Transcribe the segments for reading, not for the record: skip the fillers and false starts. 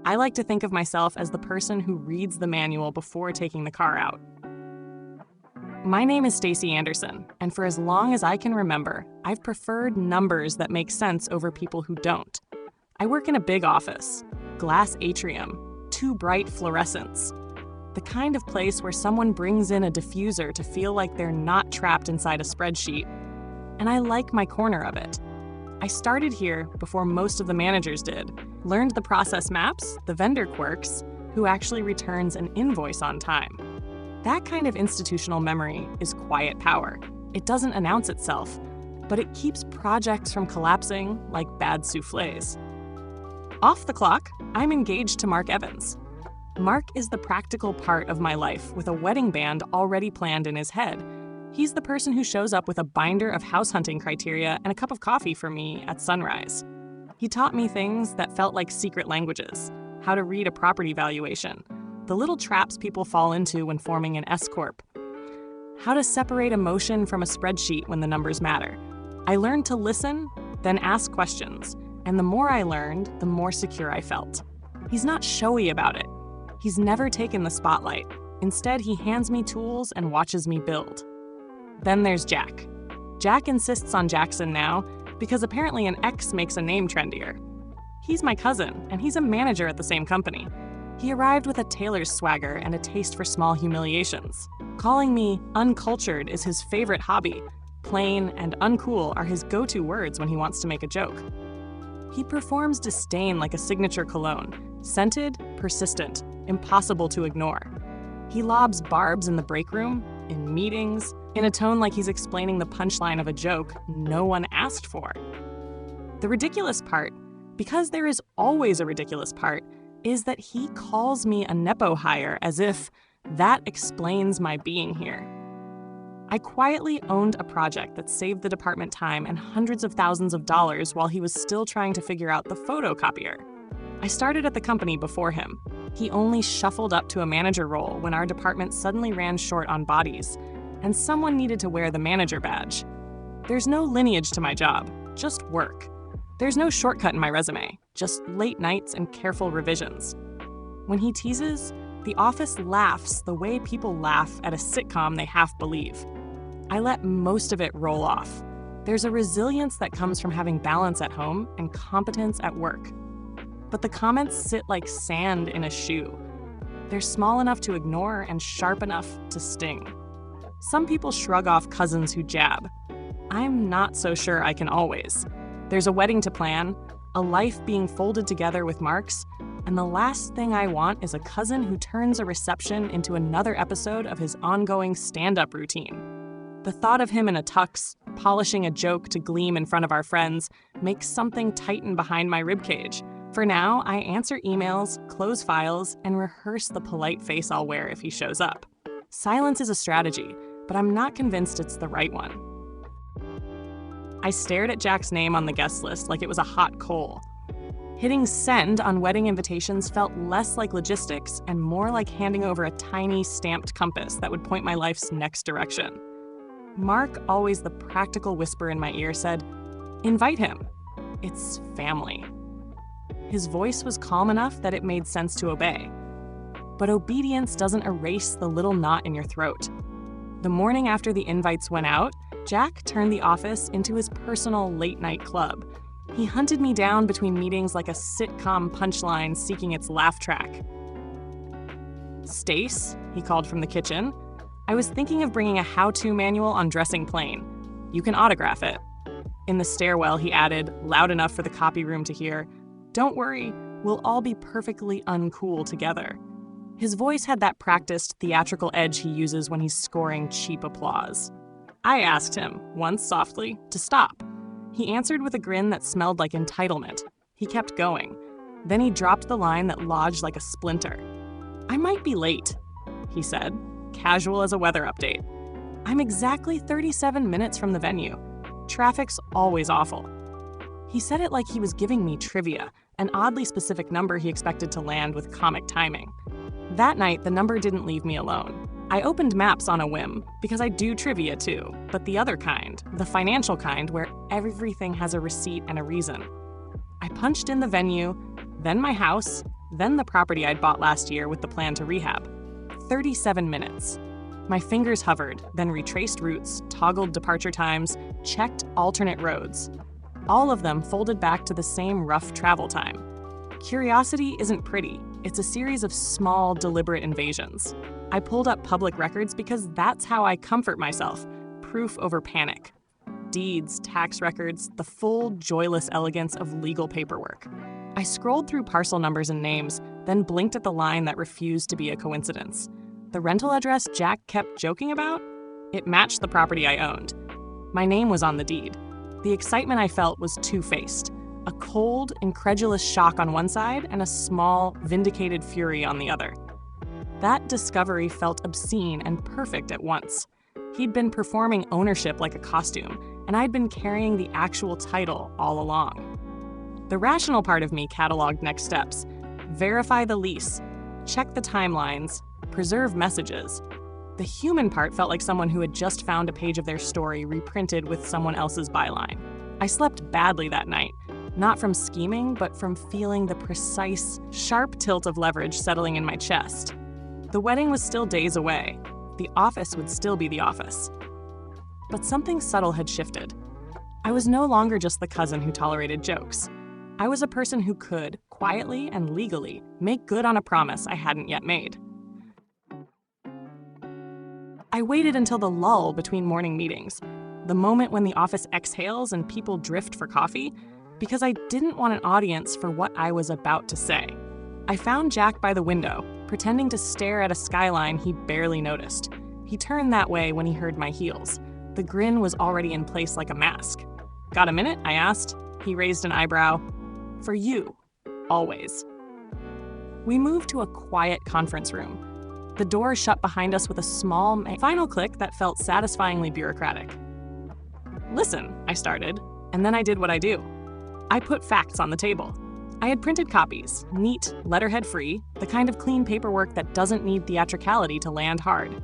I like to think of myself as the person who reads the manual before taking the car out. My name is Stacey Anderson, and for as long as I can remember, I've preferred numbers that make sense over people who don't. I work in a big office, glass atrium, 2 bright fluorescents, the kind of place where someone brings in a diffuser to feel like they're not trapped inside a spreadsheet. And I like my corner of it. I started here before most of the managers did, learned the process maps, the vendor quirks, who actually returns an invoice on time. That kind of institutional memory is quiet power. It doesn't announce itself, but it keeps projects from collapsing like bad soufflés. Off the clock, I'm engaged to Mark Evans. Mark is the practical part of my life with a wedding band already planned in his head. He's the person who shows up with a binder of house hunting criteria and a cup of coffee for me at sunrise. He taught me things that felt like secret languages, how to read a property valuation, the little traps people fall into when forming an S-corp, how to separate emotion from a spreadsheet when the numbers matter. I learned to listen, then ask questions, and the more I learned, the more secure I felt. He's not showy about it. He's never taken the spotlight. Instead, he hands me tools and watches me build. Then there's Jack. Jack insists on Jackson now because apparently an X makes a name trendier. He's my cousin, and he's a manager at the same company. He arrived with a tailor's swagger and a taste for small humiliations. Calling me uncultured is his favorite hobby. Plain and uncool are his go-to words when he wants to make a joke. He performs disdain like a signature cologne, scented, persistent, impossible to ignore. He lobs barbs in the break room, in meetings, in a tone like he's explaining the punchline of a joke no one asked for. The ridiculous part, because there is always a ridiculous part, is that he calls me a Nepo hire as if that explains my being here. I quietly owned a project that saved the department time and hundreds of thousands of dollars while he was still trying to figure out the photocopier. I started at the company before him. He only shuffled up to a manager role when our department suddenly ran short on bodies, and someone needed to wear the manager badge. There's no lineage to my job, just work. There's no shortcut in my resume, just late nights and careful revisions. When he teases, the office laughs the way people laugh at a sitcom they half believe. I let most of it roll off. There's a resilience that comes from having balance at home and competence at work. But the comments sit like sand in a shoe. They're small enough to ignore and sharp enough to sting. Some people shrug off cousins who jab. I'm not so sure I can always. There's a wedding to plan, a life being folded together with marks, and the last thing I want is a cousin who turns a reception into another episode of his ongoing stand-up routine. The thought of him in a tux, polishing a joke to gleam in front of our friends, makes something tighten behind my ribcage. For now, I answer emails, close files, and rehearse the polite face I'll wear if he shows up. Silence is a strategy, but I'm not convinced it's the right one. I stared at Jack's name on the guest list like it was a hot coal. Hitting send on wedding invitations felt less like logistics and more like handing over a tiny stamped compass that would point my life's next direction. Mark, always the practical whisper in my ear, said, "Invite him. It's family." His voice was calm enough that it made sense to obey. But obedience doesn't erase the little knot in your throat. The morning after the invites went out, Jack turned the office into his personal late-night club. He hunted me down between meetings like a sitcom punchline seeking its laugh track. "Stace," he called from the kitchen. "I was thinking of bringing a how-to manual on dressing plain. You can autograph it." In the stairwell, he added, loud enough for the copy room to hear, "Don't worry, we'll all be perfectly uncool together." His voice had that practiced theatrical edge he uses when he's scoring cheap applause. I asked him, once softly, to stop. He answered with a grin that smelled like entitlement. He kept going. Then he dropped the line that lodged like a splinter. "I might be late," he said, casual as a weather update. "I'm exactly 37 minutes from the venue. Traffic's always awful." He said it like he was giving me trivia, an oddly specific number he expected to land with comic timing. That night, the number didn't leave me alone. I opened Maps on a whim, because I do trivia too, but the other kind, the financial kind, where everything has a receipt and a reason. I punched in the venue, then my house, then the property I'd bought last year with the plan to rehab. 37 minutes. My fingers hovered, then retraced routes, toggled departure times, checked alternate roads. All of them folded back to the same rough travel time. Curiosity isn't pretty. It's a series of small, deliberate invasions. I pulled up public records because that's how I comfort myself. Proof over panic. Deeds, tax records, the full, joyless elegance of legal paperwork. I scrolled through parcel numbers and names, then blinked at the line that refused to be a coincidence. The rental address Jack kept joking about? It matched the property I owned. My name was on the deed. The excitement I felt was two-faced. A cold, incredulous shock on one side and a small, vindicated fury on the other. That discovery felt obscene and perfect at once. He'd been performing ownership like a costume, and I'd been carrying the actual title all along. The rational part of me cataloged next steps. Verify the lease, check the timelines, preserve messages. The human part felt like someone who had just found a page of their story reprinted with someone else's byline. I slept badly that night, not from scheming, but from feeling the precise, sharp tilt of leverage settling in my chest. The wedding was still days away. The office would still be the office. But something subtle had shifted. I was no longer just the cousin who tolerated jokes. I was a person who could, quietly and legally, make good on a promise I hadn't yet made. I waited until the lull between morning meetings, the moment when the office exhales and people drift for coffee, because I didn't want an audience for what I was about to say. I found Jack by the window, pretending to stare at a skyline he barely noticed. He turned that way when he heard my heels. The grin was already in place like a mask. "Got a minute?" I asked. He raised an eyebrow. "For you. Always." We moved to a quiet conference room. The door shut behind us with a small final click that felt satisfyingly bureaucratic. "Listen," I started, and then I did what I do. I put facts on the table. I had printed copies, neat, letterhead-free, the kind of clean paperwork that doesn't need theatricality to land hard.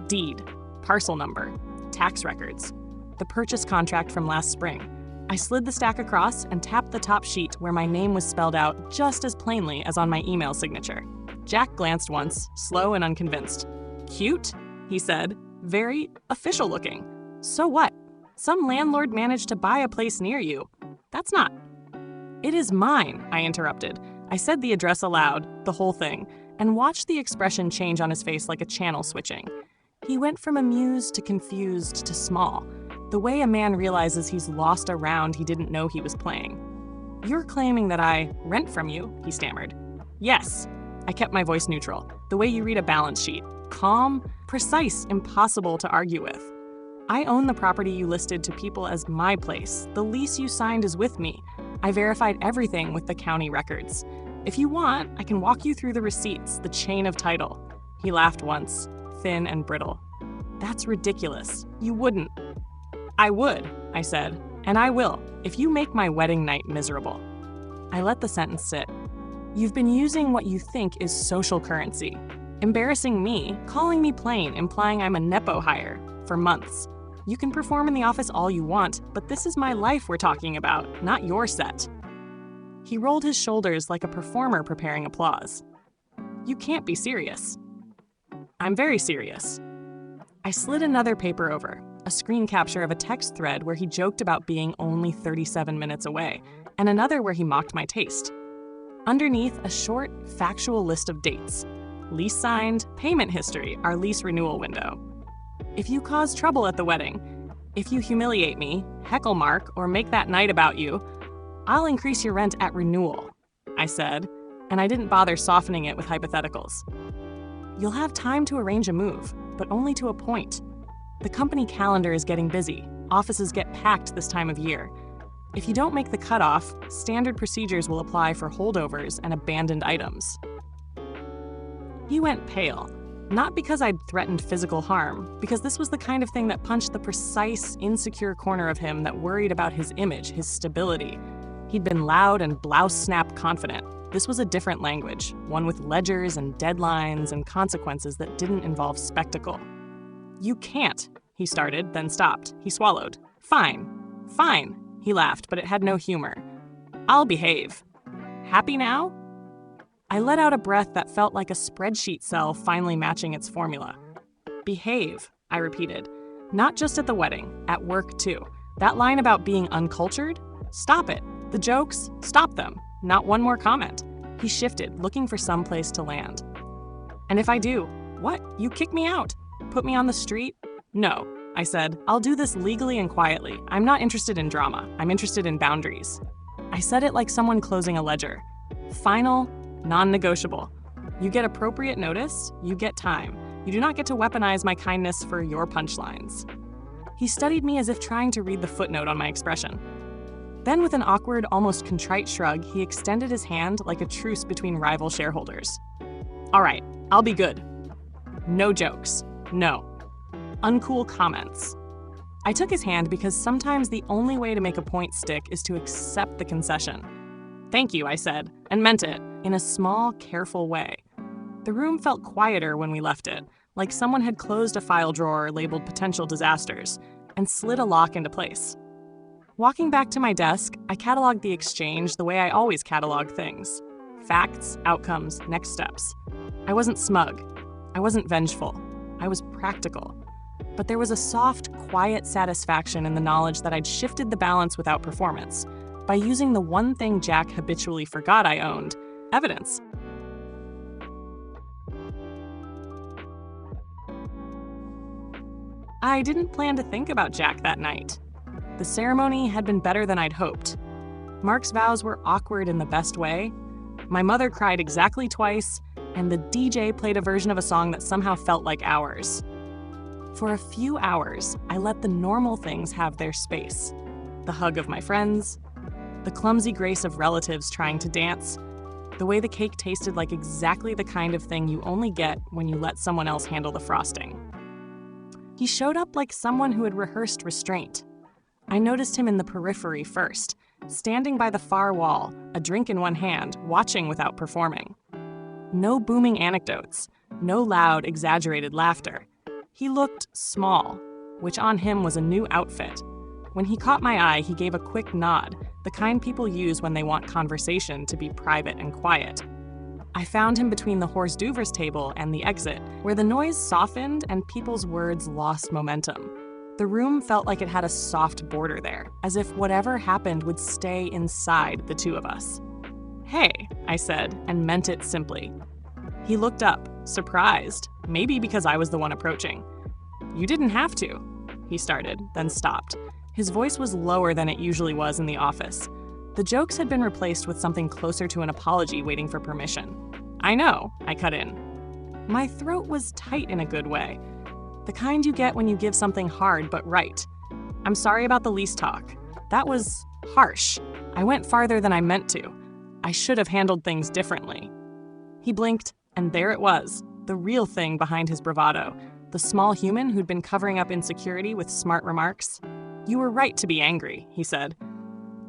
Deed, parcel number, tax records, the purchase contract from last spring. I slid the stack across and tapped the top sheet where my name was spelled out just as plainly as on my email signature. Jack glanced once, slow and unconvinced. "Cute," he said, "very official looking. So what? Some landlord managed to buy a place near you. That's not." "It is mine," I interrupted. I said the address aloud, the whole thing, and watched the expression change on his face like a channel switching. He went from amused to confused to small, the way a man realizes he's lost a round he didn't know he was playing. "You're claiming that I rent from you," he stammered. "Yes." I kept my voice neutral, the way you read a balance sheet. Calm, precise, impossible to argue with. "I own the property you listed to people as my place. The lease you signed is with me. I verified everything with the county records. If you want, I can walk you through the receipts, the chain of title." He laughed once, thin and brittle. "That's ridiculous. You wouldn't." "I would," I said, "and I will, if you make my wedding night miserable." I let the sentence sit. "You've been using what you think is social currency, embarrassing me, calling me plain, implying I'm a Nepo hire, for months. You can perform in the office all you want, but this is my life we're talking about, not your set." He rolled his shoulders like a performer preparing applause. "You can't be serious." "I'm very serious." I slid another paper over, a screen capture of a text thread where he joked about being only 37 minutes away, and another where he mocked my taste. Underneath, a short, factual list of dates. Lease signed, payment history, our lease renewal window. "If you cause trouble at the wedding, if you humiliate me, heckle Mark, or make that night about you, I'll increase your rent at renewal," I said, and I didn't bother softening it with hypotheticals. "You'll have time to arrange a move, but only to a point. The company calendar is getting busy. Offices get packed this time of year. If you don't make the cutoff, standard procedures will apply for holdovers and abandoned items." He went pale, not because I'd threatened physical harm, because this was the kind of thing that punched the precise, insecure corner of him that worried about his image, his stability. He'd been loud and blouse-snap confident. This was a different language, one with ledgers and deadlines and consequences that didn't involve spectacle. "You can't," he started, then stopped. He swallowed. "Fine. Fine." He laughed, but it had no humor. "I'll behave. Happy now?" I let out a breath that felt like a spreadsheet cell finally matching its formula. Behave, I repeated. Not just at the wedding, at work too. That line about being uncultured? Stop it. The jokes? Stop them. Not one more comment. He shifted, looking for some place to land. And if I do, what? You kick me out? Put me on the street? No, I said. I'll do this legally and quietly. I'm not interested in drama. I'm interested in boundaries. I said it like someone closing a ledger. Final, non-negotiable. You get appropriate notice, you get time. You do not get to weaponize my kindness for your punchlines. He studied me as if trying to read the footnote on my expression. Then with an awkward, almost contrite shrug, he extended his hand like a truce between rival shareholders. All right, I'll be good. No jokes. No. Uncool comments. I took his hand because sometimes the only way to make a point stick is to accept the concession. Thank you, I said, and meant it, in a small, careful way. The room felt quieter when we left it, like someone had closed a file drawer labeled potential disasters and slid a lock into place. Walking back to my desk, I cataloged the exchange the way I always catalog things. Facts, outcomes, next steps. I wasn't smug. I wasn't vengeful. I was practical. But there was a soft, quiet satisfaction in the knowledge that I'd shifted the balance without performance by using the one thing Jack habitually forgot I owned, evidence. I didn't plan to think about Jack that night. The ceremony had been better than I'd hoped. Mark's vows were awkward in the best way. My mother cried exactly twice, and the DJ played a version of a song that somehow felt like ours. For a few hours, I let the normal things have their space. The hug of my friends, the clumsy grace of relatives trying to dance, the way the cake tasted like exactly the kind of thing you only get when you let someone else handle the frosting. He showed up like someone who had rehearsed restraint. I noticed him in the periphery first, standing by the far wall, a drink in one hand, watching without performing. No booming anecdotes, no loud, exaggerated laughter. He looked small, which on him was a new outfit. When he caught my eye, he gave a quick nod, the kind people use when they want conversation to be private and quiet. I found him between the Horse Duvers table and the exit, where the noise softened and people's words lost momentum. The room felt like it had a soft border there, as if whatever happened would stay inside the two of us. Hey, I said, and meant it simply. He looked up, surprised, maybe because I was the one approaching. You didn't have to, he started, then stopped. His voice was lower than it usually was in the office. The jokes had been replaced with something closer to an apology waiting for permission. I know, I cut in. My throat was tight in a good way. The kind you get when you give something hard but right. I'm sorry about the lease talk. That was harsh. I went farther than I meant to. I should have handled things differently. He blinked, and there it was, the real thing behind his bravado, the small human who'd been covering up insecurity with smart remarks. You were right to be angry, he said.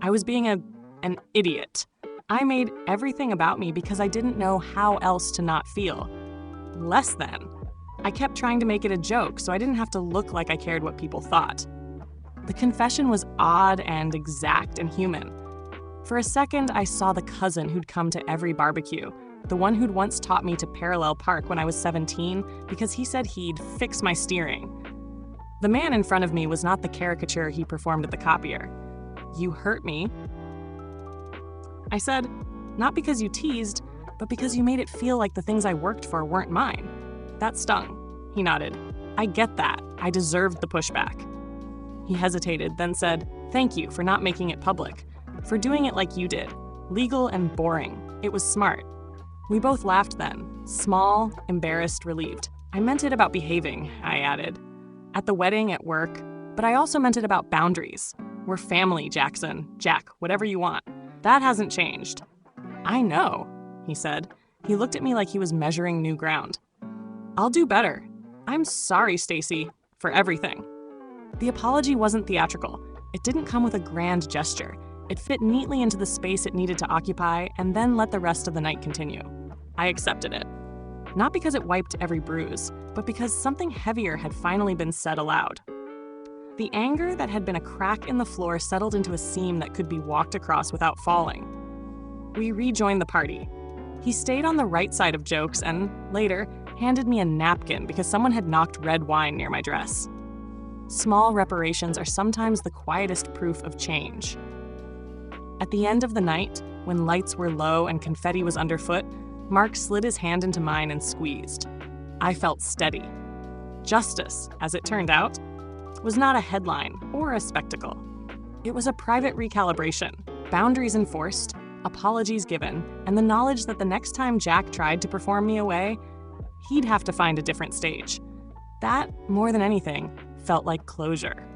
I was being an idiot. I made everything about me because I didn't know how else to not feel. Less than. I kept trying to make it a joke so I didn't have to look like I cared what people thought. The confession was odd and exact and human. For a second, I saw the cousin who'd come to every barbecue, the one who'd once taught me to parallel park when I was 17 because he said he'd fix my steering. The man in front of me was not the caricature he performed at the copier. You hurt me. I said, not because you teased, but because you made it feel like the things I worked for weren't mine. That stung. He nodded. I get that. I deserved the pushback. He hesitated, then said, thank you for not making it public, for doing it like you did. Legal and boring. It was smart. We both laughed then, small, embarrassed, relieved. I meant it about behaving, I added. At the wedding, at work, but I also meant it about boundaries. We're family, Jackson. Jack, whatever you want. That hasn't changed. I know, he said. He looked at me like he was measuring new ground. I'll do better. I'm sorry, Stacy, for everything. The apology wasn't theatrical. It didn't come with a grand gesture. It fit neatly into the space it needed to occupy and then let the rest of the night continue. I accepted it. Not because it wiped every bruise, but because something heavier had finally been said aloud. The anger that had been a crack in the floor settled into a seam that could be walked across without falling. We rejoined the party. He He stayed on the right side of jokes and, later, handed me a napkin because someone had knocked red wine near my dress. Small reparations are sometimes the quietest proof of change. At the end of the night, when lights were low and confetti was underfoot, Mark slid his hand into mine and squeezed. I felt steady. Justice, as it turned out, was not a headline or a spectacle. It was a private recalibration, boundaries enforced, apologies given, and the knowledge that the next time Jack tried to perform me away, he'd have to find a different stage. That, more than anything, felt like closure.